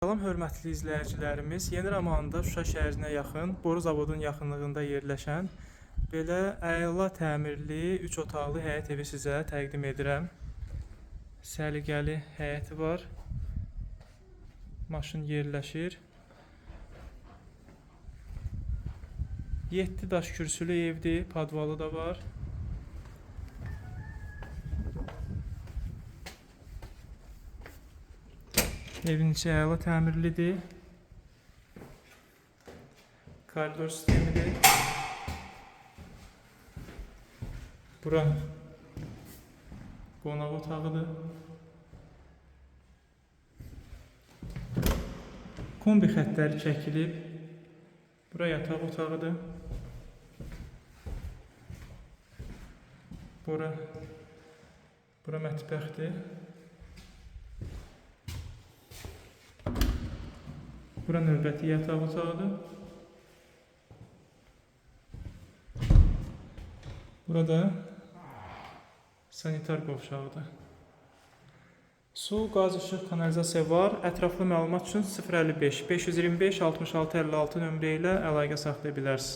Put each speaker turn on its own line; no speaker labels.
Salam hörmətli izləyicilərimiz, Yeni Romanda Şuşa şəhərinə yaxın, boru zavodun yaxınlığında yerləşən belə əla təmirli 3 otaqlı həyət evi sizə təqdim edirəm. Səliqəli həyəti var. Maşın yerləşir. 7 daş kürsülü evdir, padvalı da var. Evin içi əla təmirlidir. Koridor sistemidir. Bura qonaq otağıdır. Kombi xəttləri çəkilib. Bura yataq otağıdır. Bura mətbəxdir. Bura növbəti yataq otağıdır. Burada sanitar qovşağıdır. Su, qaz, işıq, kanalizasiya var. Ətraflı məlumat üçün 055 525 66 56 nömrə ilə əlaqə saxlaya bilərsiniz.